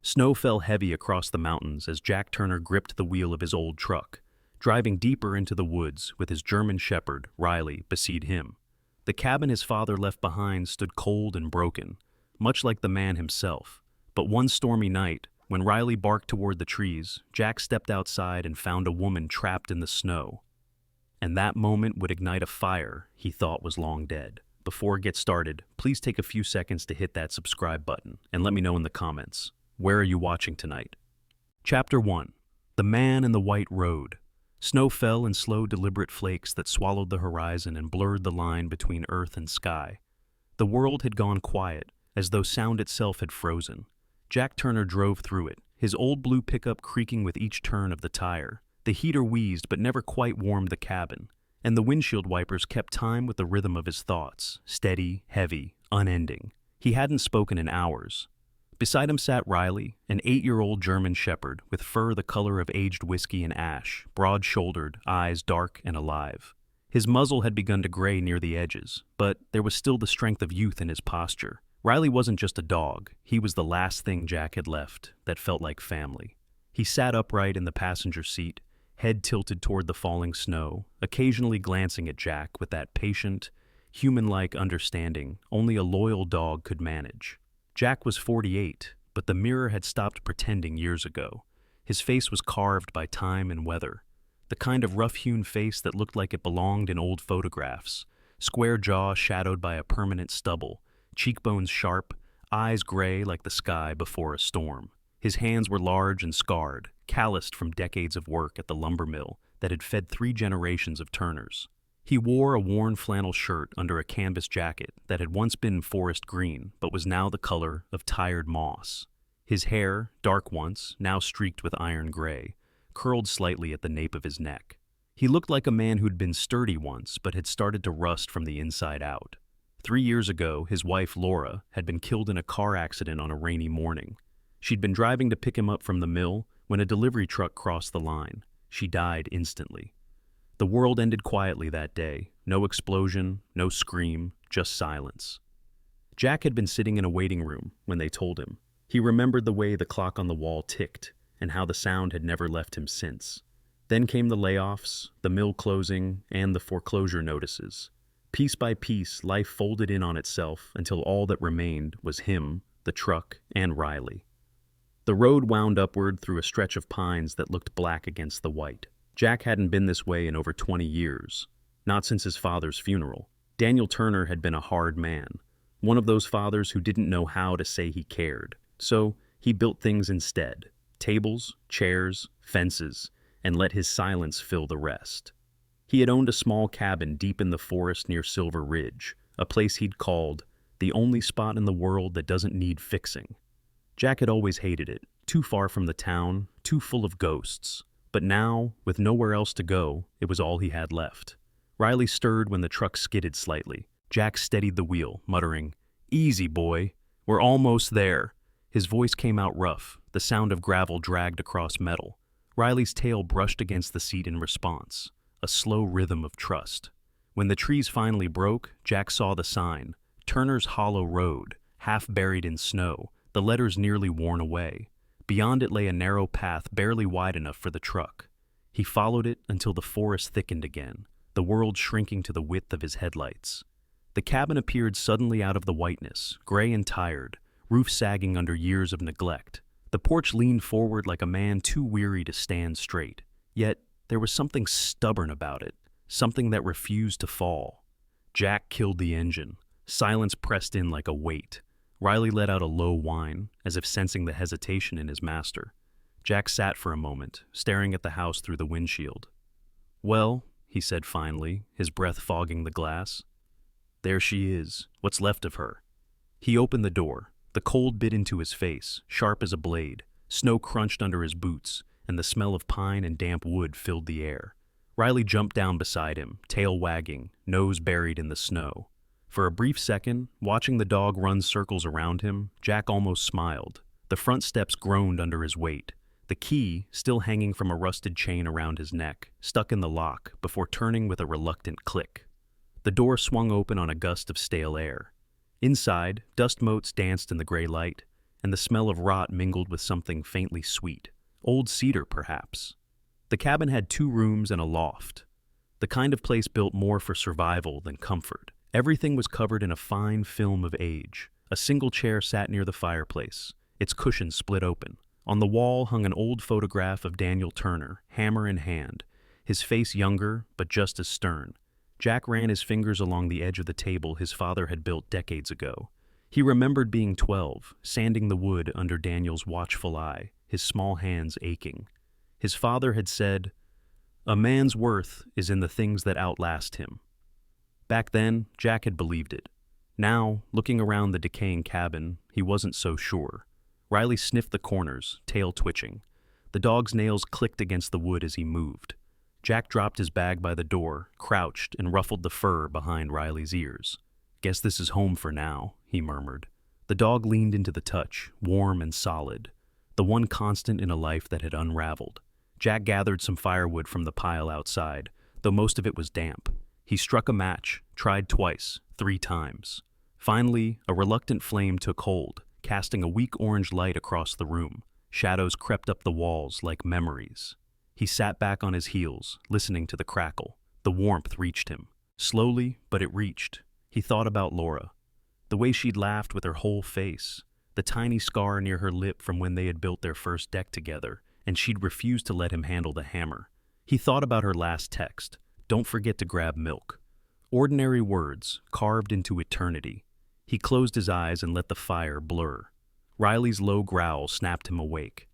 Snow fell heavy across the mountains as Jack Turner gripped the wheel of his old truck, driving deeper into the woods with his German shepherd, Riley, beside him. The cabin his father left behind stood cold and broken, much like the man himself. But one stormy night, when Riley barked toward the trees, Jack stepped outside and found a woman trapped in the snow. And that moment would ignite a fire he thought was long dead. Before it gets started, please take a few seconds to hit that subscribe button and let me know in the comments, where are you watching tonight? Chapter 1. The Man in the White Road. Snow fell in slow, deliberate flakes that swallowed the horizon and blurred the line between earth and sky. The world had gone quiet, as though sound itself had frozen. Jack Turner drove through it, his old blue pickup creaking with each turn of the tire. The heater wheezed but never quite warmed the cabin, and the windshield wipers kept time with the rhythm of his thoughts, steady, heavy, unending. He hadn't spoken in hours. Beside him sat Riley, an 8-year-old German shepherd with fur the color of aged whiskey and ash, broad-shouldered, eyes dark and alive. His muzzle had begun to gray near the edges, but there was still the strength of youth in his posture. Riley wasn't just a dog, he was the last thing Jack had left that felt like family. He sat upright in the passenger seat, head tilted toward the falling snow, occasionally glancing at Jack with that patient, human-like understanding only a loyal dog could manage. Jack was 48, but the mirror had stopped pretending years ago. His face was carved by time and weather, the kind of rough-hewn face that looked like it belonged in old photographs, square jaw shadowed by a permanent stubble, cheekbones sharp, eyes gray like the sky before a storm. His hands were large and scarred, calloused from decades of work at the lumber mill that had fed 3 generations of Turners. He wore a worn flannel shirt under a canvas jacket that had once been forest green but was now the color of tired moss. His hair, dark once, now streaked with iron gray, curled slightly at the nape of his neck. He looked like a man who'd been sturdy once but had started to rust from the inside out. 3 years ago, his wife, Laura, had been killed in a car accident on a rainy morning. She'd been driving to pick him up from the mill when a delivery truck crossed the line. She died instantly. The world ended quietly that day. No explosion, no scream, just silence. Jack had been sitting in a waiting room when they told him. He remembered the way the clock on the wall ticked and how the sound had never left him since. Then came the layoffs, the mill closing, and the foreclosure notices. Piece by piece, life folded in on itself until all that remained was him, the truck, and Riley. The road wound upward through a stretch of pines that looked black against the white. Jack hadn't been this way in over 20 years, not since his father's funeral. Daniel Turner had been a hard man, one of those fathers who didn't know how to say he cared. So he built things instead, tables, chairs, fences, and let his silence fill the rest. He had owned a small cabin deep in the forest near Silver Ridge, a place he'd called the only spot in the world that doesn't need fixing. Jack had always hated it, too far from the town, too full of ghosts. But now, with nowhere else to go, it was all he had left. Riley stirred when the truck skidded slightly. Jack steadied the wheel, muttering, "Easy, boy. We're almost there." His voice came out rough, the sound of gravel dragged across metal. Riley's tail brushed against the seat in response, a slow rhythm of trust. When the trees finally broke, Jack saw the sign, Turner's Hollow Road, half buried in snow, the letters nearly worn away. Beyond it lay a narrow path barely wide enough for the truck. He followed it until the forest thickened again, the world shrinking to the width of his headlights. The cabin appeared suddenly out of the whiteness, gray and tired, roof sagging under years of neglect. The porch leaned forward like a man too weary to stand straight. Yet there was something stubborn about it, something that refused to fall. Jack killed the engine. Silence pressed in like a weight. Riley let out a low whine, as if sensing the hesitation in his master. Jack sat for a moment, staring at the house through the windshield. "Well," he said finally, his breath fogging the glass. "There she is, what's left of her." He opened the door. The cold bit into his face, sharp as a blade. Snow crunched under his boots, and the smell of pine and damp wood filled the air. Riley jumped down beside him, tail wagging, nose buried in the snow. For a brief second, watching the dog run circles around him, Jack almost smiled. The front steps groaned under his weight. The key, still hanging from a rusted chain around his neck, stuck in the lock before turning with a reluctant click. The door swung open on a gust of stale air. Inside, dust motes danced in the gray light. and the smell of rot mingled with something faintly sweet. Old cedar, perhaps. The cabin had 2 rooms and a loft, the kind of place built more for survival than comfort. Everything was covered in a fine film of age. A single chair sat near the fireplace, its cushions split open. On the wall hung an old photograph of Daniel Turner, hammer in hand, his face younger but just as stern. Jack ran his fingers along the edge of the table his father had built decades ago. He remembered being 12, sanding the wood under Daniel's watchful eye, his small hands aching. His father had said, "A man's worth is in the things that outlast him." Back then, Jack had believed it. Now, looking around the decaying cabin, he wasn't so sure. Riley sniffed the corners, tail twitching. The dog's nails clicked against the wood as he moved. Jack dropped his bag by the door, crouched, and ruffled the fur behind Riley's ears. "Guess this is home for now," he murmured. The dog leaned into the touch, warm and solid, the one constant in a life that had unraveled. Jack gathered some firewood from the pile outside, though most of it was damp. He struck a match, tried twice, 3 times. Finally, a reluctant flame took hold, casting a weak orange light across the room. Shadows crept up the walls like memories. He sat back on his heels, listening to the crackle. The warmth reached him. Slowly, but it reached. He thought about Laura. The way she'd laughed with her whole face, the tiny scar near her lip from when they had built their first deck together, and she'd refused to let him handle the hammer. He thought about her last text, "Don't forget to grab milk." Ordinary words, carved into eternity. He closed his eyes and let the fire blur. Riley's low growl snapped him awake.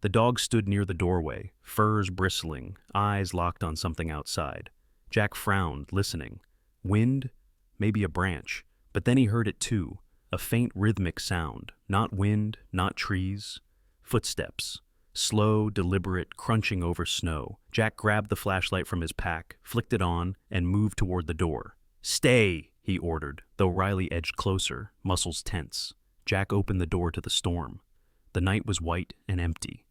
The dog stood near the doorway, furs bristling, eyes locked on something outside. Jack frowned, listening. Wind? Maybe a branch. But then he heard it too, a faint rhythmic sound, not wind, not trees. Footsteps. Slow, deliberate, crunching over snow. Jack grabbed the flashlight from his pack, flicked it on, and moved toward the door. "Stay!" he ordered, though Riley edged closer, muscles tense. Jack opened the door to the storm. The night was white and empty.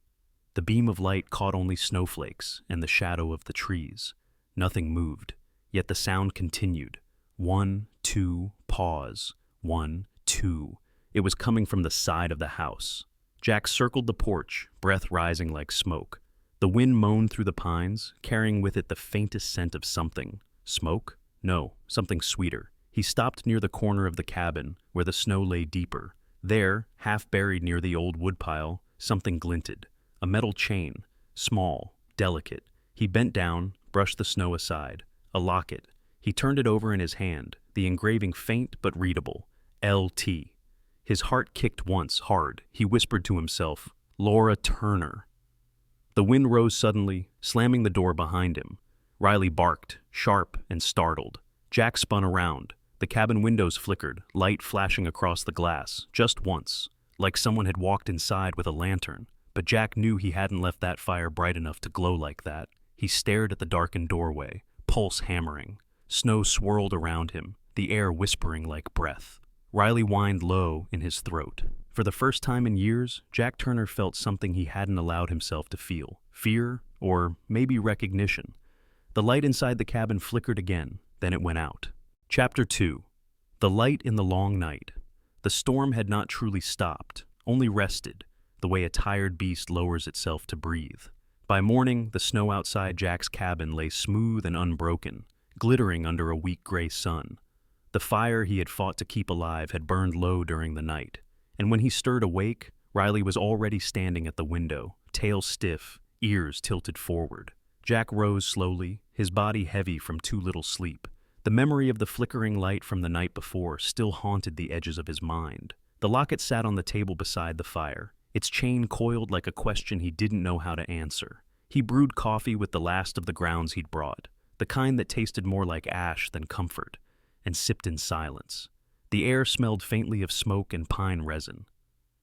The beam of light caught only snowflakes and the shadow of the trees. Nothing moved, yet the sound continued. 1, 2, pause. 1, 2. It was coming from the side of the house. Jack circled the porch, breath rising like smoke. The wind moaned through the pines, carrying with it the faintest scent of something. Smoke? No, something sweeter. He stopped near the corner of the cabin, where the snow lay deeper. There, half buried near the old woodpile, something glinted. A metal chain, small, delicate. He bent down, brushed the snow aside. A locket. He turned it over in his hand, the engraving faint but readable. LT. His heart kicked once, hard. He whispered to himself, "Laura Turner." The wind rose suddenly, slamming the door behind him. Riley barked, sharp and startled. Jack spun around. The cabin windows flickered, light flashing across the glass, just once, like someone had walked inside with a lantern. But Jack knew he hadn't left that fire bright enough to glow like that. He stared at the darkened doorway, pulse hammering. Snow swirled around him, the air whispering like breath. Riley whined low in his throat. For the first time in years, Jack Turner felt something he hadn't allowed himself to feel. Fear, or maybe recognition. The light inside the cabin flickered again, then it went out. Chapter 2. The light in the long night. The storm had not truly stopped, only rested, the way a tired beast lowers itself to breathe. By morning, the snow outside Jack's cabin lay smooth and unbroken, glittering under a weak gray sun. The fire he had fought to keep alive had burned low during the night, and when he stirred awake, Riley was already standing at the window, tail stiff, ears tilted forward. Jack rose slowly, his body heavy from too little sleep. The memory of the flickering light from the night before still haunted the edges of his mind. The locket sat on the table beside the fire, its chain coiled like a question he didn't know how to answer. He brewed coffee with the last of the grounds he'd brought, the kind that tasted more like ash than comfort, and sipped in silence. The air smelled faintly of smoke and pine resin.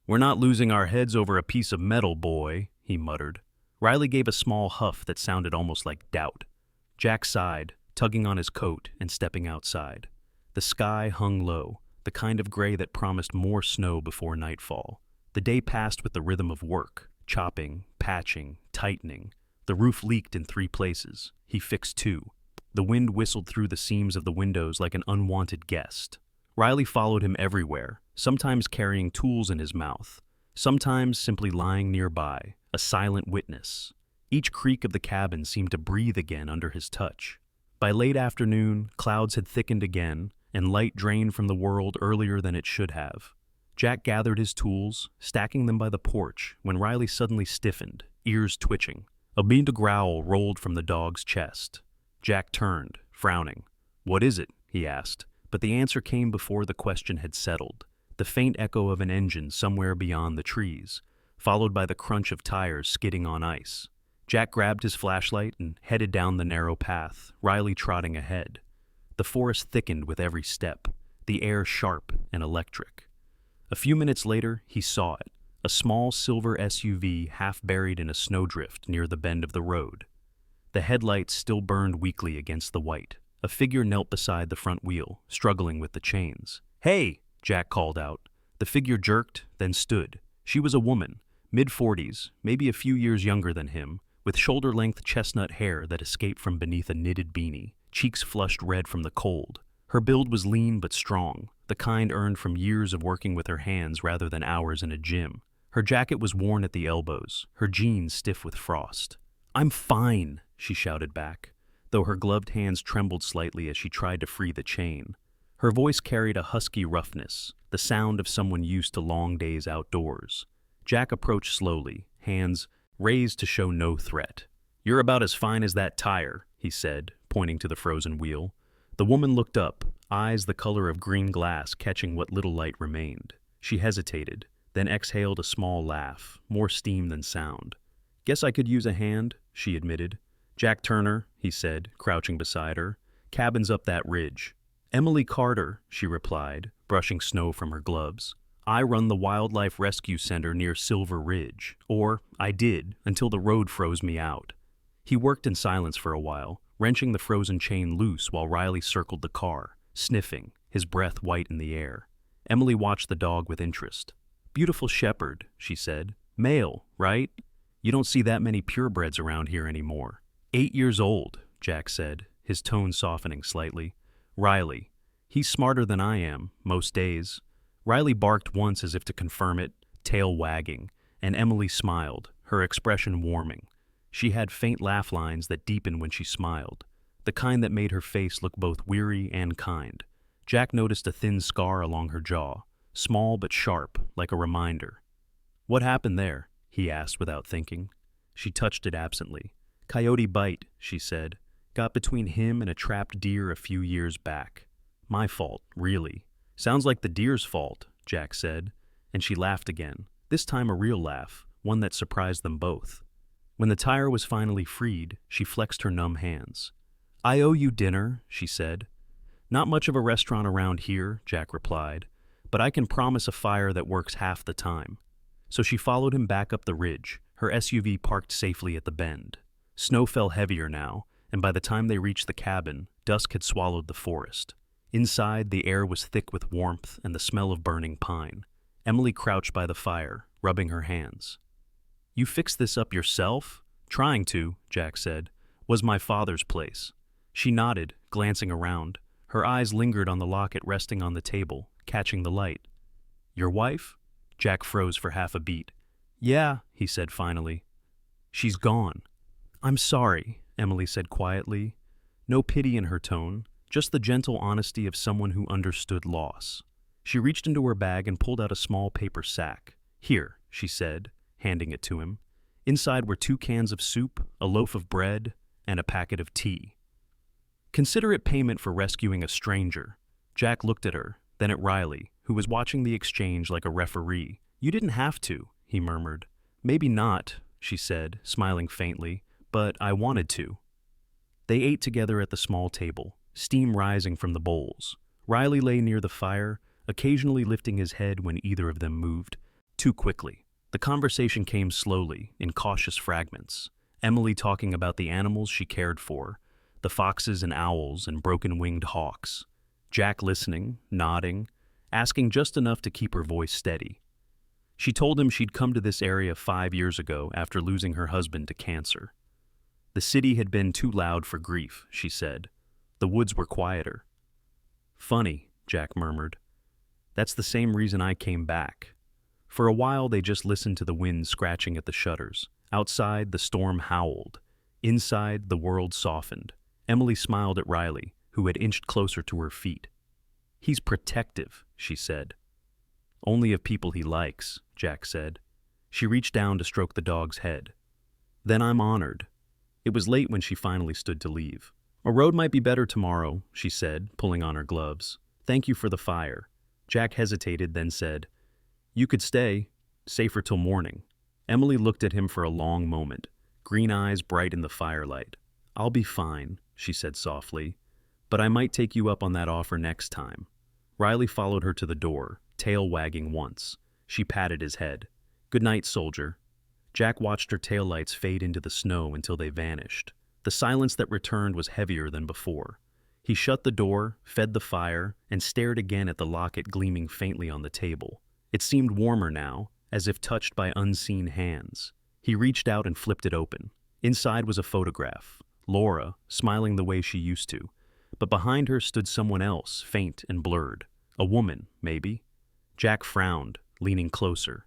"We're not losing our heads over a piece of metal, boy," he muttered. Riley gave a small huff that sounded almost like doubt. Jack sighed, tugging on his coat and stepping outside. The sky hung low, the kind of gray that promised more snow before nightfall. The day passed with the rhythm of work, chopping, patching, tightening. The roof leaked in 3 places. He fixed 2. The wind whistled through the seams of the windows like an unwanted guest. Riley followed him everywhere, sometimes carrying tools in his mouth. sometimes simply lying nearby, a silent witness. Each creak of the cabin seemed to breathe again under his touch. By late afternoon, clouds had thickened again, and light drained from the world earlier than it should have. Jack gathered his tools, stacking them by the porch, when Riley suddenly stiffened, ears twitching. A beat growl rolled from the dog's chest. Jack turned, frowning. "What is it?" he asked, but the answer came before the question had settled. The faint echo of an engine somewhere beyond the trees, followed by the crunch of tires skidding on ice. Jack grabbed his flashlight and headed down the narrow path, Riley trotting ahead. The forest thickened with every step, the air sharp and electric. A few minutes later, he saw it, a small silver SUV half buried in a snowdrift near the bend of the road. The headlights still burned weakly against the white. A figure knelt beside the front wheel, struggling with the chains. "Hey!" Jack called out. The figure jerked, then stood. She was a woman, mid-40s, maybe a few years younger than him, with shoulder-length chestnut hair that escaped from beneath a knitted beanie, cheeks flushed red from the cold. Her build was lean but strong, the kind earned from years of working with her hands rather than hours in a gym. Her jacket was worn at the elbows, her jeans stiff with frost. "I'm fine," she shouted back, though her gloved hands trembled slightly as she tried to free the chain. Her voice carried a husky roughness, the sound of someone used to long days outdoors. Jack approached slowly, hands raised to show no threat. "You're about as fine as that tire," he said, pointing to the frozen wheel. The woman looked up, eyes the color of green glass catching what little light remained. She hesitated, then exhaled a small laugh, more steam than sound. "Guess I could use a hand," she admitted. "Jack Turner," he said, crouching beside her. "Cabin's up that ridge." "Emily Carter," she replied, brushing snow from her gloves. "I run the Wildlife Rescue Center near Silver Ridge, or I did, until the road froze me out." He worked in silence for a while, wrenching the frozen chain loose while Riley circled the car, sniffing, his breath white in the air. Emily watched the dog with interest. "Beautiful shepherd," she said. "Male, right? You don't see that many purebreds around here anymore." 8 years old, Jack said, his tone softening slightly. "Riley. He's smarter than I am, most days." Riley barked once as if to confirm it, tail wagging, and Emily smiled, her expression warming. She had faint laugh lines that deepened when she smiled, the kind that made her face look both weary and kind. Jack noticed a thin scar along her jaw, small but sharp, like a reminder. "What happened there?" he asked without thinking. She touched it absently. "Coyote bite," she said. "Got between him and a trapped deer a few years back. My fault, really." "Sounds like the deer's fault," Jack said, and she laughed again, this time a real laugh, one that surprised them both. When the tire was finally freed, she flexed her numb hands. "I owe you dinner," she said. "Not much of a restaurant around here," Jack replied, "but I can promise a fire that works half the time." So she followed him back up the ridge, her SUV parked safely at the bend. Snow fell heavier now, and by the time they reached the cabin, dusk had swallowed the forest. Inside, the air was thick with warmth and the smell of burning pine. Emily crouched by the fire, rubbing her hands. "You fixed this up yourself?" "Trying to," Jack said. "Was my father's place." She nodded, glancing around. Her eyes lingered on the locket resting on the table, catching the light. "Your wife?" Jack froze for half a beat. "Yeah," he said finally. "She's gone." "I'm sorry," Emily said quietly. No pity in her tone, just the gentle honesty of someone who understood loss. She reached into her bag and pulled out a small paper sack. "Here," she said, handing it to him. Inside were 2 cans of soup, a loaf of bread, and a packet of tea. "Consider it payment for rescuing a stranger." Jack looked at her, then at Riley, who was watching the exchange like a referee. "You didn't have to," he murmured. "Maybe not," she said, smiling faintly, "but I wanted to." They ate together at the small table, steam rising from the bowls. Riley lay near the fire, occasionally lifting his head when either of them moved, too quickly. The conversation came slowly, in cautious fragments. Emily talking about the animals she cared for, the foxes and owls and broken-winged hawks. Jack listening, nodding, asking just enough to keep her voice steady. She told him she'd come to this area 5 years ago after losing her husband to cancer. The city had been too loud for grief, she said. The woods were quieter. "Funny," Jack murmured. "That's the same reason I came back. For a while they just listened to the wind scratching at the shutters. Outside, the storm howled. Inside, the world softened. Emily smiled at Riley, who had inched closer to her feet. "He's protective," she said. "Only of people he likes," Jack said. She reached down to stroke the dog's head. "Then I'm honored." It was late when she finally stood to leave. "A road might be better tomorrow," she said, pulling on her gloves. "Thank you for the fire." Jack hesitated, then said, "You could stay. Safer till morning." Emily looked at him for a long moment, green eyes bright in the firelight. "I'll be fine," she said softly, "but I might take you up on that offer next time." Riley followed her to the door, tail wagging once. She patted his head. "Good night, soldier." Jack watched her taillights fade into the snow until they vanished. The silence that returned was heavier than before. He shut the door, fed the fire, and stared again at the locket gleaming faintly on the table. It seemed warmer now, as if touched by unseen hands. He reached out and flipped it open. Inside was a photograph. Laura, smiling the way she used to. But behind her stood someone else, faint and blurred. A woman, maybe. Jack frowned, leaning closer.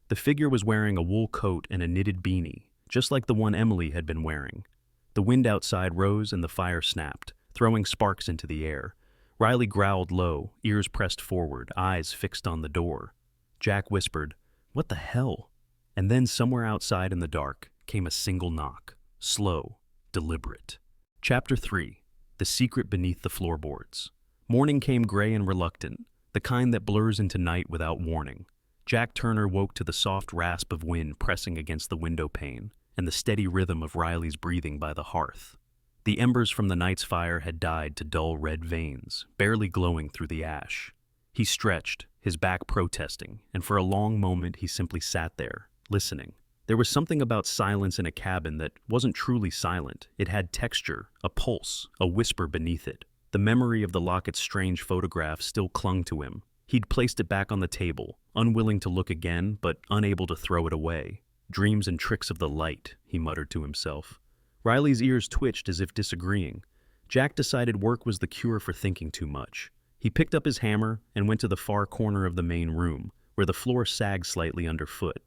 The figure was wearing a wool coat and a knitted beanie, just like the one Emily had been wearing. The wind outside rose and the fire snapped, throwing sparks into the air. Riley growled low, ears pressed forward, eyes fixed on the door. Jack whispered, "What the hell?" And then somewhere outside in the dark came a single knock, slow, deliberate. Chapter 3. The Secret Beneath the Floorboards. Morning came gray and reluctant, the kind that blurs into night without warning. Jack Turner woke to the soft rasp of wind pressing against the window pane and the steady rhythm of Riley's breathing by the hearth. The embers from the night's fire had died to dull red veins, barely glowing through the ash. He stretched, his back protesting, and for a long moment he simply sat there, listening. There was something about silence in a cabin that wasn't truly silent. It had texture, a pulse, a whisper beneath it. The memory of the locket's strange photograph still clung to him. He'd placed it back on the table, unwilling to look again, but unable to throw it away. "Dreams and tricks of the light," he muttered to himself. Riley's ears twitched as if disagreeing. Jack decided work was the cure for thinking too much. He picked up his hammer and went to the far corner of the main room, where the floor sagged slightly underfoot.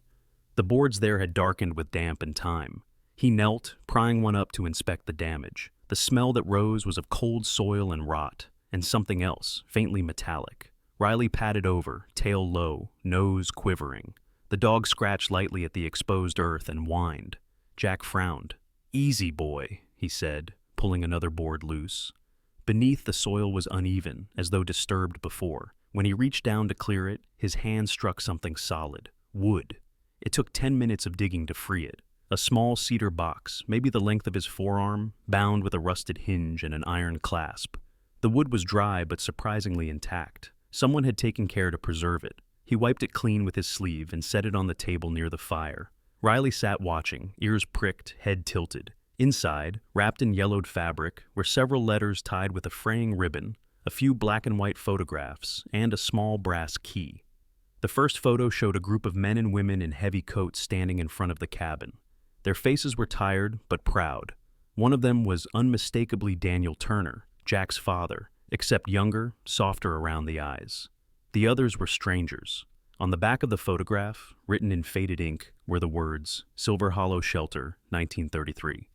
The boards there had darkened with damp and time. He knelt, prying one up to inspect the damage. The smell that rose was of cold soil and rot, and something else, faintly metallic. Riley patted over, tail low, nose quivering. The dog scratched lightly at the exposed earth and whined. Jack frowned. "Easy, boy," he said, pulling another board loose. Beneath, the soil was uneven, as though disturbed before. When he reached down to clear it, his hand struck something solid. Wood. It took 10 minutes of digging to free it. A small cedar box, maybe the length of his forearm, bound with a rusted hinge and an iron clasp. The wood was dry but surprisingly intact. Someone had taken care to preserve it. He wiped it clean with his sleeve and set it on the table near the fire. Riley sat watching, ears pricked, head tilted. Inside, wrapped in yellowed fabric, were several letters tied with a fraying ribbon, a few black and white photographs, and a small brass key. The first photo showed a group of men and women in heavy coats standing in front of the cabin. Their faces were tired but proud. One of them was unmistakably Daniel Turner, Jack's father, except younger, softer around the eyes. The others were strangers. On the back of the photograph, written in faded ink, were the words, "Silver Hollow Shelter, 1933.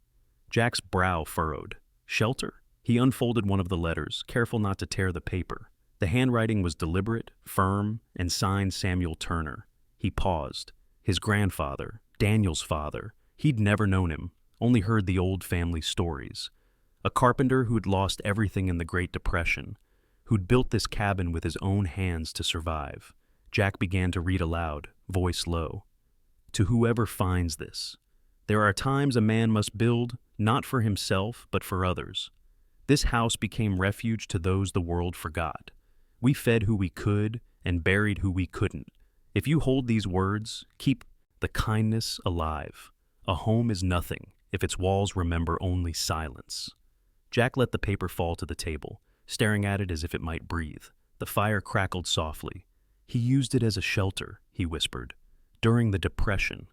Jack's brow furrowed. Shelter? He unfolded one of the letters, careful not to tear the paper. The handwriting was deliberate, firm, and signed Samuel Turner. He paused. His grandfather, Daniel's father. He'd never known him, only heard the old family stories. A carpenter who'd lost everything in the Great Depression, who'd built this cabin with his own hands to survive. Jack began to read aloud, voice low. "To whoever finds this, there are times a man must build, not for himself, but for others. This house became refuge to those the world forgot. We fed who we could and buried who we couldn't. If you hold these words, keep the kindness alive. A home is nothing if its walls remember only silence." Jack let the paper fall to the table, staring at it as if it might breathe. The fire crackled softly. "He used it as a shelter," he whispered, "during the Depression."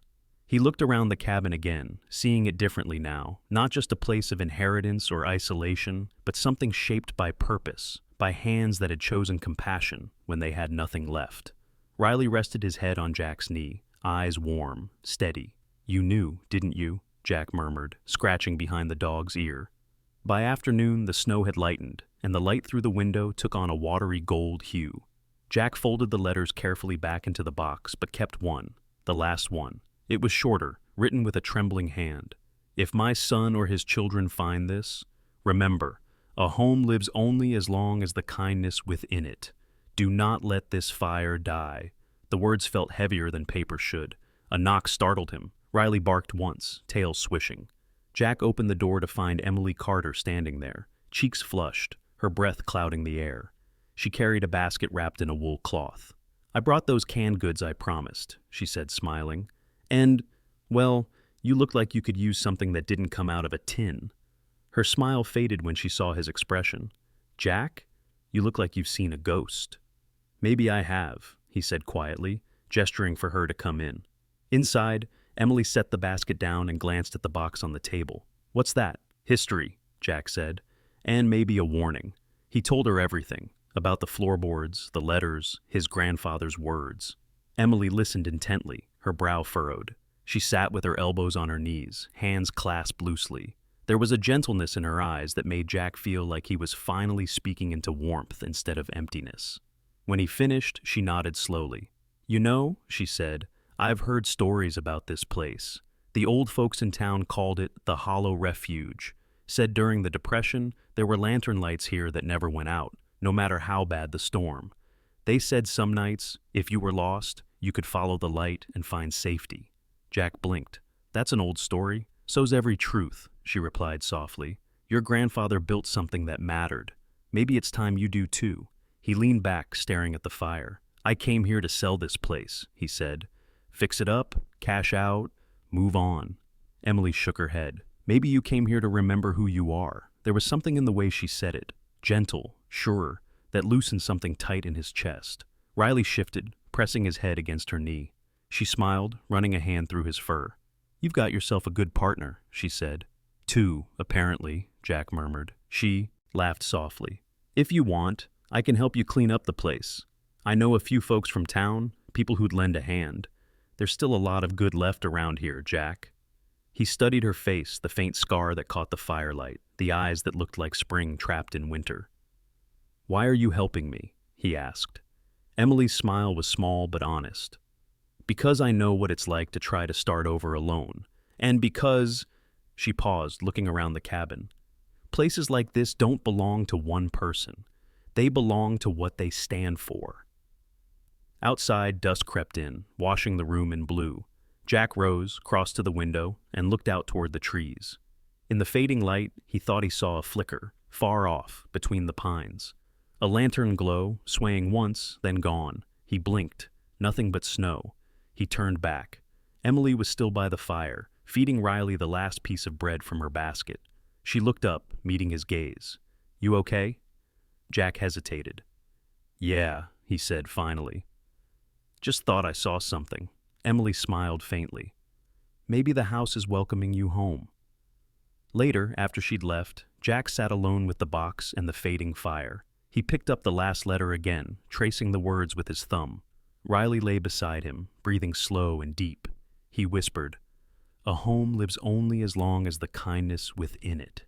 He looked around the cabin again, seeing it differently now, not just a place of inheritance or isolation, but something shaped by purpose, by hands that had chosen compassion when they had nothing left. Riley rested his head on Jack's knee, eyes warm, steady. "You knew, didn't you?" Jack murmured, scratching behind the dog's ear. By afternoon, the snow had lightened, and the light through the window took on a watery gold hue. Jack folded the letters carefully back into the box, but kept one, the last one. It was shorter, written with a trembling hand. "If my son or his children find this, remember, a home lives only as long as the kindness within it. Do not let this fire die." The words felt heavier than paper should. A knock startled him. Riley barked once, tail swishing. Jack opened the door to find Emily Carter standing there, cheeks flushed, her breath clouding the air. She carried a basket wrapped in a wool cloth. "I brought those canned goods I promised," she said, smiling. "And, well, you look like you could use something that didn't come out of a tin." Her smile faded when she saw his expression. "Jack, you look like you've seen a ghost." "Maybe I have," he said quietly, gesturing for her to come in. Inside, Emily set the basket down and glanced at the box on the table. "What's that?" "History," Jack said, "and maybe a warning." He told her everything, about the floorboards, the letters, his grandfather's words. Emily listened intently, her brow furrowed. She sat with her elbows on her knees, hands clasped loosely. There was a gentleness in her eyes that made Jack feel like he was finally speaking into warmth instead of emptiness. When he finished, she nodded slowly. "You know," she said, "I've heard stories about this place. The old folks in town called it the Hollow Refuge. Said during the Depression, there were lantern lights here that never went out, no matter how bad the storm. They said some nights, if you were lost, you could follow the light and find safety." Jack blinked. "That's an old story. So's every truth," she replied softly. "Your grandfather built something that mattered. Maybe it's time you do too." He leaned back, staring at the fire. "I came here to sell this place," he said. "Fix it up, cash out, move on." Emily shook her head. "Maybe you came here to remember who you are." There was something in the way she said it, gentle, sure, that loosened something tight in his chest. Riley shifted, pressing his head against her knee. She smiled, running a hand through his fur. "You've got yourself a good partner," she said. "Two, apparently," Jack murmured. She laughed softly. "If you want, I can help you clean up the place. I know a few folks from town, people who'd lend a hand. There's still a lot of good left around here, Jack." He studied her face, the faint scar that caught the firelight, the eyes that looked like spring trapped in winter. "Why are you helping me?" he asked. Emily's smile was small but honest. "Because I know what it's like to try to start over alone. And because—" She paused, looking around the cabin. "Places like this don't belong to one person. They belong to what they stand for." Outside, dusk crept in, washing the room in blue. Jack rose, crossed to the window, and looked out toward the trees. In the fading light, he thought he saw a flicker, far off, between the pines. A lantern glow, swaying once, then gone. He blinked. Nothing but snow. He turned back. Emily was still by the fire, feeding Riley the last piece of bread from her basket. She looked up, meeting his gaze. "You okay?" Jack hesitated. "Yeah," he said finally. "Just thought I saw something." Emily smiled faintly. "Maybe the house is welcoming you home." Later, after she'd left, Jack sat alone with the box and the fading fire. He picked up the last letter again, tracing the words with his thumb. Riley lay beside him, breathing slow and deep. He whispered, "A home lives only as long as the kindness within it."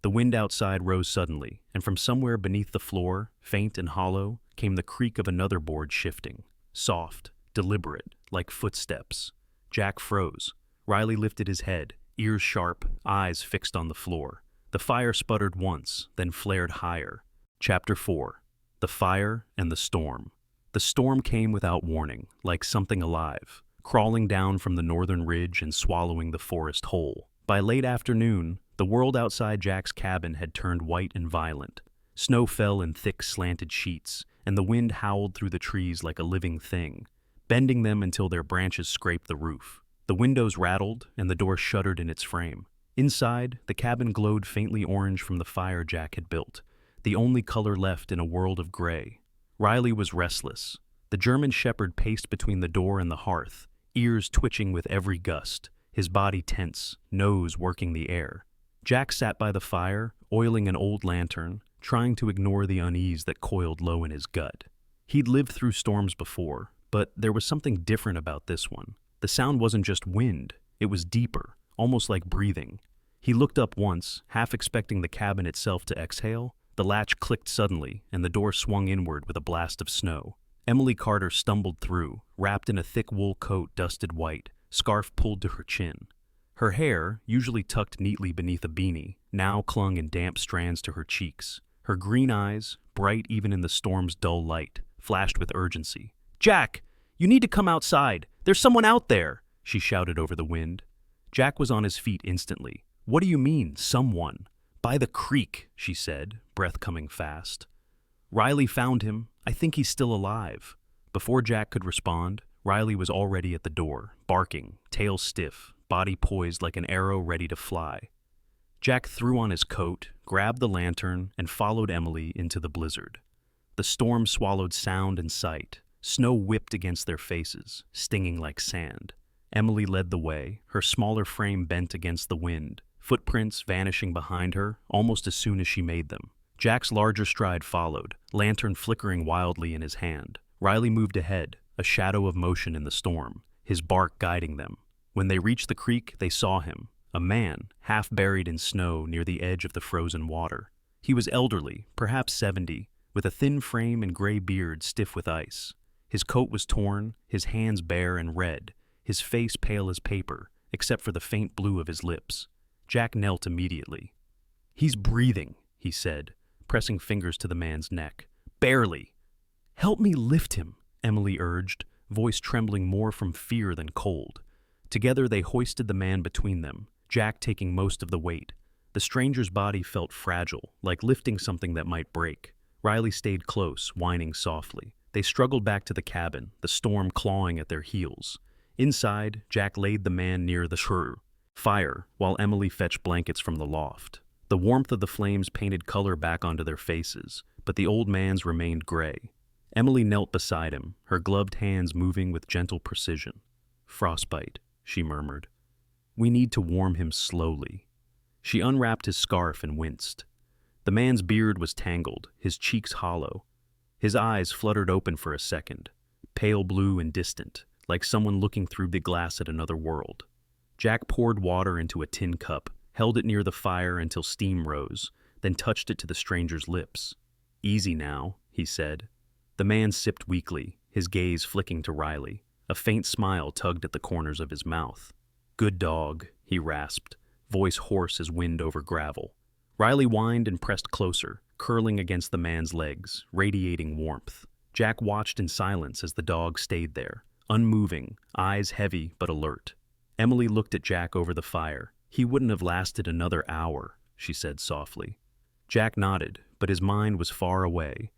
The wind outside rose suddenly, and from somewhere beneath the floor, faint and hollow, came the creak of another board shifting. Soft, deliberate, like footsteps. Jack froze. Riley lifted his head, ears sharp, eyes fixed on the floor. The fire sputtered once, then flared higher. Chapter 4. The Fire and the Storm. The storm came without warning, like something alive, crawling down from the northern ridge and swallowing the forest whole. By late afternoon, the world outside Jack's cabin had turned white and violent. Snow fell in thick, slanted sheets, and the wind howled through the trees like a living thing, bending them until their branches scraped the roof. The windows rattled, and the door shuddered in its frame. Inside, the cabin glowed faintly orange from the fire Jack had built, the only color left in a world of gray. Riley was restless. The German shepherd paced between the door and the hearth, ears twitching with every gust, his body tense, nose working the air. Jack sat by the fire, oiling an old lantern, trying to ignore the unease that coiled low in his gut. He'd lived through storms before, But there was something different about this one. The sound wasn't just wind, it was deeper, almost like breathing. He looked up once, half expecting the cabin itself to exhale. The latch clicked suddenly, and the door swung inward with a blast of snow. Emily Carter stumbled through, wrapped in a thick wool coat dusted white, scarf pulled to her chin. Her hair, usually tucked neatly beneath a beanie, now clung in damp strands to her cheeks. Her green eyes, bright even in the storm's dull light, flashed with urgency. "Jack, you need to come outside. There's someone out there," she shouted over the wind. Jack was on his feet instantly. "What do you mean, someone?" "By the creek," she said, breath coming fast. "Riley found him. I think he's still alive." Before Jack could respond, Riley was already at the door, barking, tail stiff, body poised like an arrow ready to fly. Jack threw on his coat, grabbed the lantern, and followed Emily into the blizzard. The storm swallowed sound and sight. Snow whipped against their faces, stinging like sand. Emily led the way, her smaller frame bent against the wind, footprints vanishing behind her almost as soon as she made them. Jack's larger stride followed, lantern flickering wildly in his hand. Riley moved ahead, a shadow of motion in the storm, his bark guiding them. When they reached the creek, they saw him, a man, half buried in snow near the edge of the frozen water. He was elderly, perhaps 70, with a thin frame and gray beard stiff with ice. His coat was torn, his hands bare and red, his face pale as paper, except for the faint blue of his lips. Jack knelt immediately. "He's breathing," he said, pressing fingers to the man's neck. "Barely." "Help me lift him," Emily urged, voice trembling more from fear than cold. Together they hoisted the man between them, Jack taking most of the weight. The stranger's body felt fragile, like lifting something that might break. Riley stayed close, whining softly. They struggled back to the cabin, the storm clawing at their heels. Inside, Jack laid the man near the fire, while Emily fetched blankets from the loft. The warmth of the flames painted color back onto their faces, but the old man's remained gray. Emily knelt beside him, her gloved hands moving with gentle precision. "Frostbite," she murmured. "We need to warm him slowly." She unwrapped his scarf and winced. The man's beard was tangled, his cheeks hollow. His eyes fluttered open for a second, pale blue and distant, like someone looking through the glass at another world. Jack poured water into a tin cup, held it near the fire until steam rose, then touched it to the stranger's lips. "Easy now," he said. The man sipped weakly, his gaze flicking to Riley. A faint smile tugged at the corners of his mouth. "Good dog," he rasped, voice hoarse as wind over gravel. Riley whined and pressed closer, curling against the man's legs, radiating warmth. Jack watched in silence as the dog stayed there, unmoving, eyes heavy but alert. Emily looked at Jack over the fire. "He wouldn't have lasted another hour," she said softly. Jack nodded, but his mind was far away,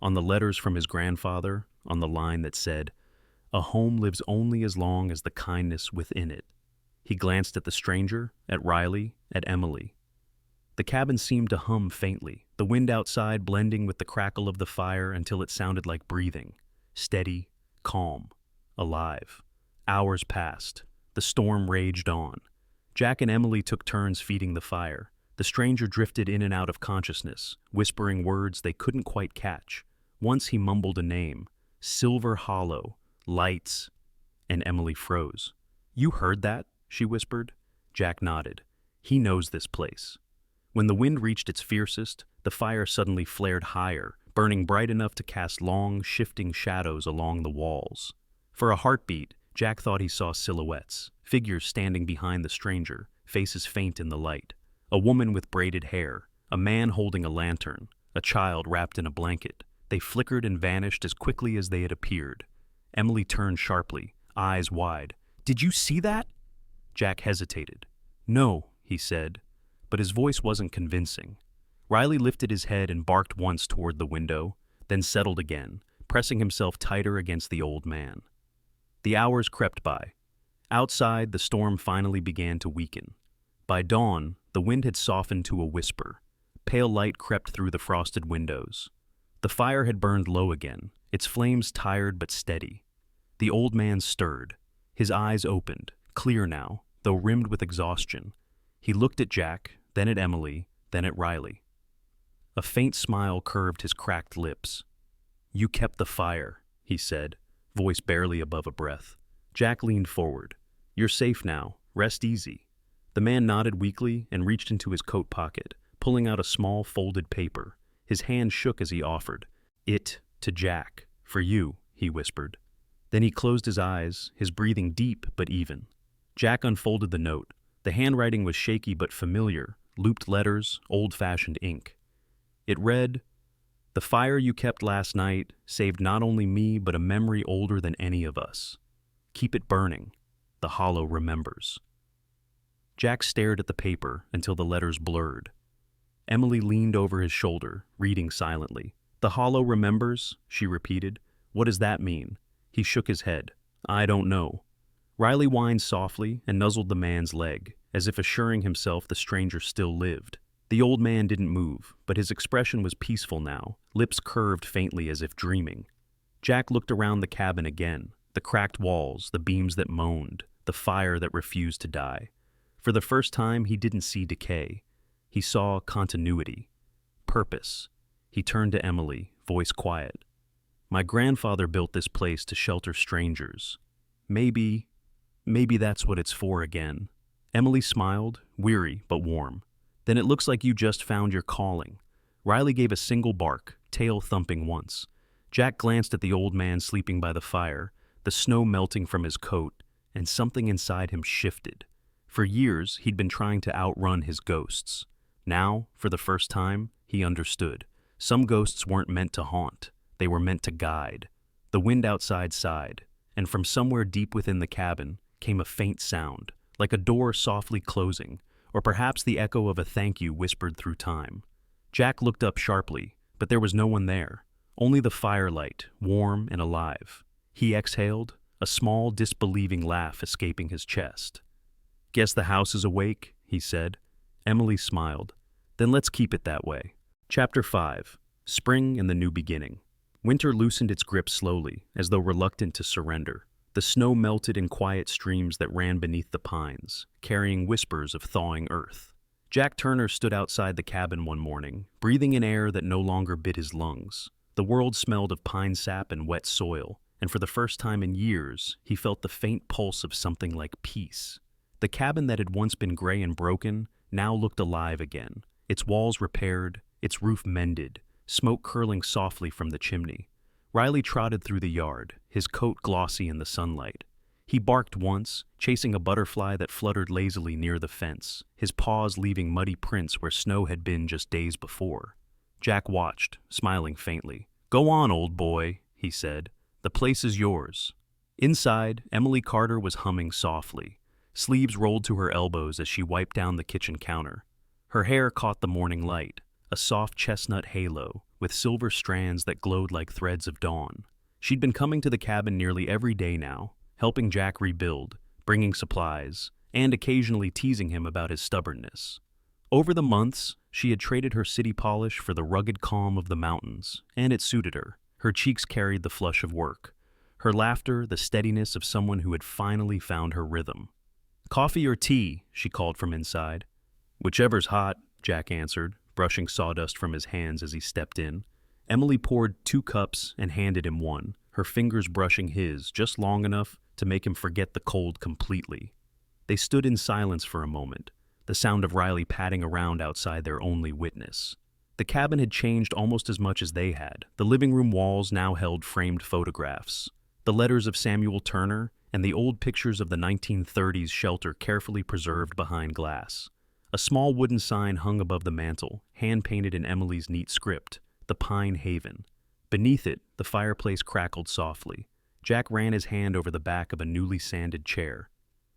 on the letters from his grandfather, on the line that said, "A home lives only as long as the kindness within it." He glanced at the stranger, at Riley, at Emily. The cabin seemed to hum faintly, the wind outside blending with the crackle of the fire until it sounded like breathing, steady, calm, alive. Hours passed. The storm raged on. Jack and Emily took turns feeding the fire. The stranger drifted in and out of consciousness, whispering words they couldn't quite catch. Once he mumbled a name, Silver Hollow, lights, and Emily froze. "You heard that?" she whispered. Jack nodded. "He knows this place." When the wind reached its fiercest, the fire suddenly flared higher, burning bright enough to cast long, shifting shadows along the walls. For a heartbeat, Jack thought he saw silhouettes, figures standing behind the stranger, faces faint in the light. A woman with braided hair, a man holding a lantern, a child wrapped in a blanket. They flickered and vanished as quickly as they had appeared. Emily turned sharply, eyes wide. "Did you see that?" Jack hesitated. "No," he said, but his voice wasn't convincing. Riley lifted his head and barked once toward the window, then settled again, pressing himself tighter against the old man. The hours crept by. Outside, the storm finally began to weaken. By dawn, the wind had softened to a whisper. Pale light crept through the frosted windows. The fire had burned low again, its flames tired but steady. The old man stirred. His eyes opened, clear now, though rimmed with exhaustion. He looked at Jack, then at Emily, then at Riley. A faint smile curved his cracked lips. "You kept the fire," he said, voice barely above a breath. Jack leaned forward. "You're safe now. Rest easy." The man nodded weakly and reached into his coat pocket, pulling out a small folded paper. His hand shook as he offered it to Jack. "For you," he whispered. Then he closed his eyes, his breathing deep but even. Jack unfolded the note. The handwriting was shaky but familiar, looped letters, old-fashioned ink. It read, "The fire you kept last night saved not only me but a memory older than any of us. Keep it burning. The Hollow remembers." Jack stared at the paper until the letters blurred. Emily leaned over his shoulder, reading silently. "The Hollow remembers," she repeated. "What does that mean?" He shook his head. "I don't know." Riley whined softly and nuzzled the man's leg, as if assuring himself the stranger still lived. The old man didn't move, but his expression was peaceful now, lips curved faintly as if dreaming. Jack looked around the cabin again, the cracked walls, the beams that moaned, the fire that refused to die. For the first time, he didn't see decay. He saw continuity, purpose. He turned to Emily, voice quiet. "My grandfather built this place to shelter strangers. Maybe that's what it's for again." Emily smiled, weary but warm. "Then it looks like you just found your calling." Riley gave a single bark, tail thumping once. Jack glanced at the old man sleeping by the fire, the snow melting from his coat, and something inside him shifted. For years, he'd been trying to outrun his ghosts. Now, for the first time, he understood. Some ghosts weren't meant to haunt. They were meant to guide. The wind outside sighed, and from somewhere deep within the cabin came a faint sound, like a door softly closing, or perhaps the echo of a thank you whispered through time. Jack looked up sharply, but there was no one there, only the firelight, warm and alive. He exhaled, a small, disbelieving laugh escaping his chest. "Guess the house is awake," he said. Emily smiled. "Then let's keep it that way." Chapter 5. Spring and the New Beginning. Winter loosened its grip slowly, as though reluctant to surrender. The snow melted in quiet streams that ran beneath the pines, carrying whispers of thawing earth. Jack Turner stood outside the cabin one morning, breathing in air that no longer bit his lungs. The world smelled of pine sap and wet soil, and for the first time in years, he felt the faint pulse of something like peace. The cabin that had once been gray and broken now looked alive again, its walls repaired, its roof mended, smoke curling softly from the chimney. Riley trotted through the yard, his coat glossy in the sunlight. He barked once, chasing a butterfly that fluttered lazily near the fence, his paws leaving muddy prints where snow had been just days before. Jack watched, smiling faintly. "Go on, old boy," he said. "The place is yours." Inside, Emily Carter was humming softly. Sleeves rolled to her elbows as she wiped down the kitchen counter. Her hair caught the morning light, a soft chestnut halo, with silver strands that glowed like threads of dawn. She'd been coming to the cabin nearly every day now, helping Jack rebuild, bringing supplies, and occasionally teasing him about his stubbornness. Over the months, she had traded her city polish for the rugged calm of the mountains, and it suited her. Her cheeks carried the flush of work. Her laughter, the steadiness of someone who had finally found her rhythm. "Coffee or tea?" she called from inside. "Whichever's hot," Jack answered, brushing sawdust from his hands as he stepped in. Emily poured 2 cups and handed him one, her fingers brushing his just long enough to make him forget the cold completely. They stood in silence for a moment, the sound of Riley padding around outside their only witness. The cabin had changed almost as much as they had. The living room walls now held framed photographs. The letters of Samuel Turner and the old pictures of the 1930s shelter carefully preserved behind glass. A small wooden sign hung above the mantel, hand-painted in Emily's neat script, "The Pine Haven." Beneath it, the fireplace crackled softly. Jack ran his hand over the back of a newly sanded chair.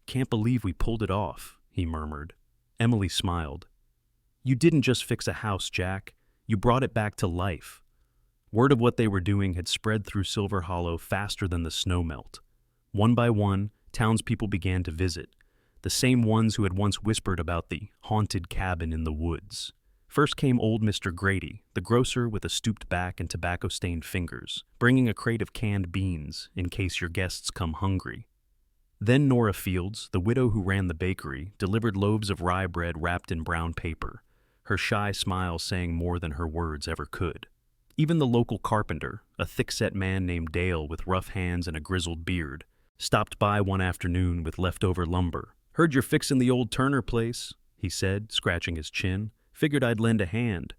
"Can't believe we pulled it off," he murmured. Emily smiled. "You didn't just fix a house, Jack. You brought it back to life." Word of what they were doing had spread through Silver Hollow faster than the snow melt. One by one, townspeople began to visit, the same ones who had once whispered about the haunted cabin in the woods. First came old Mr. Grady, the grocer with a stooped back and tobacco-stained fingers, bringing a crate of canned beans in case your guests come hungry. Then Nora Fields, the widow who ran the bakery, delivered loaves of rye bread wrapped in brown paper, her shy smile saying more than her words ever could. Even the local carpenter, a thick-set man named Dale with rough hands and a grizzled beard, stopped by one afternoon with leftover lumber. "Heard you're fixing the old Turner place," he said, scratching his chin. "Figured I'd lend a hand.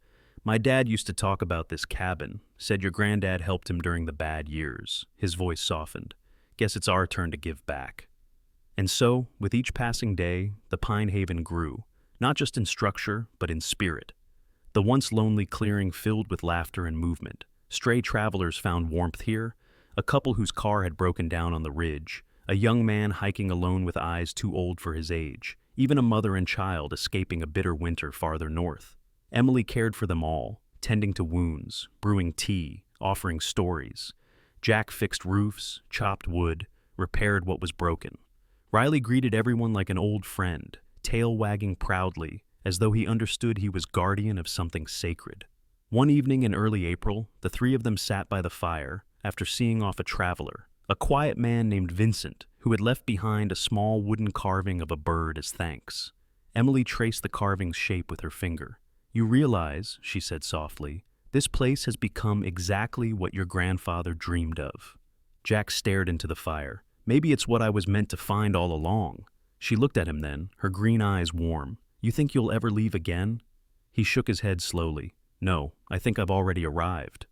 My dad used to talk about this cabin, said your granddad helped him during the bad years." His voice softened. "Guess it's our turn to give back." And so, with each passing day, the Pine Haven grew, not just in structure, but in spirit. The once lonely clearing filled with laughter and movement. Stray travelers found warmth here, a couple whose car had broken down on the ridge, a young man hiking alone with eyes too old for his age, even a mother and child escaping a bitter winter farther north. Emily cared for them all, tending to wounds, brewing tea, offering stories. Jack fixed roofs, chopped wood, repaired what was broken. Riley greeted everyone like an old friend, tail wagging proudly, as though he understood he was guardian of something sacred. One evening in early April, the three of them sat by the fire after seeing off a traveler, a quiet man named Vincent, who had left behind a small wooden carving of a bird as thanks. Emily traced the carving's shape with her finger. "You realize," she said softly, "this place has become exactly what your grandfather dreamed of." Jack stared into the fire. "Maybe it's what I was meant to find all along." She looked at him then, her green eyes warm. "You think you'll ever leave again?" He shook his head slowly. "No, I think I've already arrived."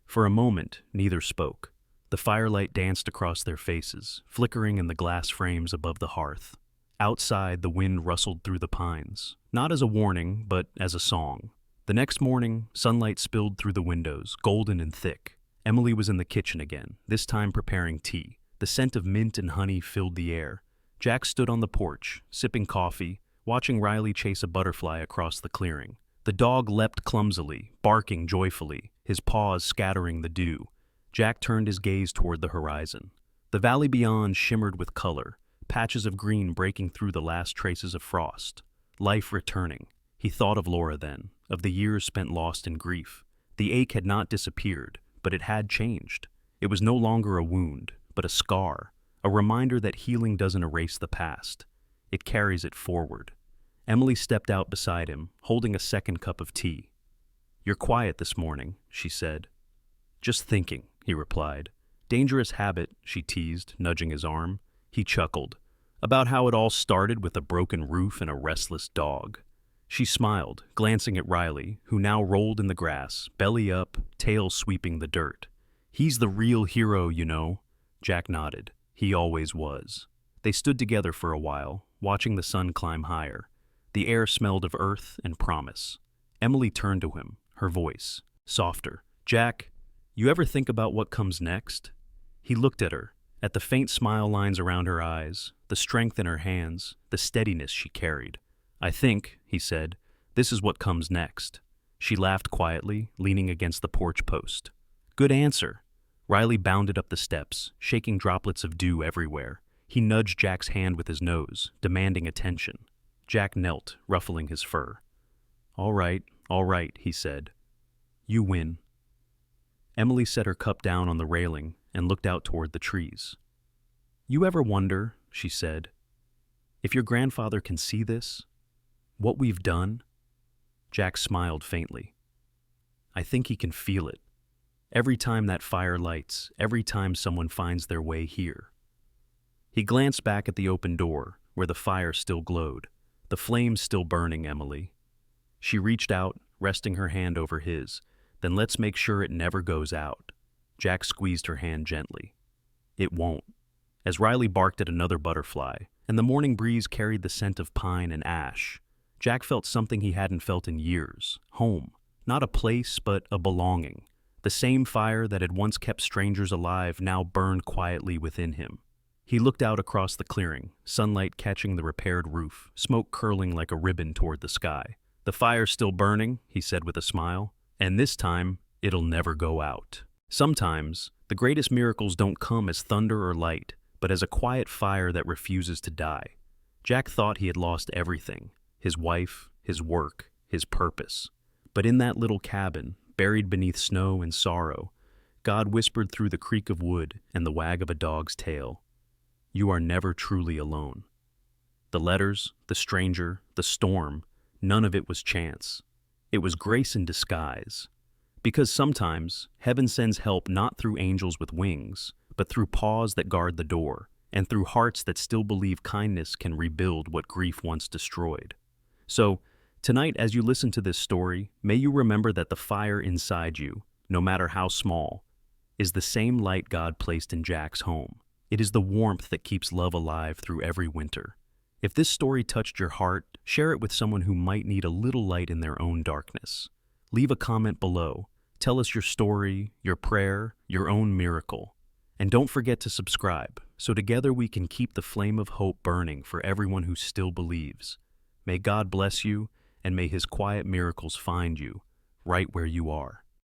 For a moment, neither spoke. The firelight danced across their faces, flickering in the glass frames above the hearth. Outside, the wind rustled through the pines, not as a warning, but as a song. The next morning, sunlight spilled through the windows, golden and thick. Emily was in the kitchen again, this time preparing tea. The scent of mint and honey filled the air. Jack stood on the porch, sipping coffee, watching Riley chase a butterfly across the clearing. The dog leapt clumsily, barking joyfully, his paws scattering the dew. Jack turned his gaze toward the horizon. The valley beyond shimmered with color, patches of green breaking through the last traces of frost. Life returning. He thought of Laura then, of the years spent lost in grief. The ache had not disappeared, but it had changed. It was no longer a wound, but a scar, a reminder that healing doesn't erase the past. It carries it forward. Emily stepped out beside him, holding a second cup of tea. "You're quiet this morning," she said. "Just thinking," he replied. "Dangerous habit," she teased, nudging his arm. He chuckled. "About how it all started with a broken roof and a restless dog." She smiled, glancing at Riley, who now rolled in the grass, belly up, tail sweeping the dirt. "He's the real hero, you know." Jack nodded. He always was. They stood together for a while, watching the sun climb higher. The air smelled of earth and promise. Emily turned to him, her voice softer. "Jack, you ever think about what comes next?" He looked at her, at the faint smile lines around her eyes, the strength in her hands, the steadiness she carried. "I think," he said, "this is what comes next." She laughed quietly, leaning against the porch post. "Good answer." Riley bounded up the steps, shaking droplets of dew everywhere. He nudged Jack's hand with his nose, demanding attention. Jack knelt, ruffling his fur. All right," he said. "You win." Emily set her cup down on the railing and looked out toward the trees. "You ever wonder," she said, "if your grandfather can see this? What we've done?" Jack smiled faintly. "I think he can feel it. Every time that fire lights, every time someone finds their way here." He glanced back at the open door, where the fire still glowed, the flames still burning Emily. She reached out, resting her hand over his. "Then let's make sure it never goes out." Jack squeezed her hand gently. "It won't." As Riley barked at another butterfly, and the morning breeze carried the scent of pine and ash, Jack felt something he hadn't felt in years. Home. Not a place, but a belonging. The same fire that had once kept strangers alive now burned quietly within him. He looked out across the clearing, sunlight catching the repaired roof, smoke curling like a ribbon toward the sky. "The fire's still burning," he said with a smile, "and this time, it'll never go out." Sometimes, the greatest miracles don't come as thunder or light, but as a quiet fire that refuses to die. Jack thought he had lost everything: his wife, his work, his purpose. But in that little cabin, buried beneath snow and sorrow, God whispered through the creak of wood and the wag of a dog's tail, "You are never truly alone." The letters, the stranger, the storm, none of it was chance. It was grace in disguise. Because sometimes heaven sends help not through angels with wings, but through paws that guard the door, and through hearts that still believe kindness can rebuild what grief once destroyed. So, tonight as you listen to this story, may you remember that the fire inside you, no matter how small, is the same light God placed in Jack's home. It is the warmth that keeps love alive through every winter. If this story touched your heart, share it with someone who might need a little light in their own darkness. Leave a comment below. Tell us your story, your prayer, your own miracle. And don't forget to subscribe, so together we can keep the flame of hope burning for everyone who still believes. May God bless you, and may His quiet miracles find you right where you are.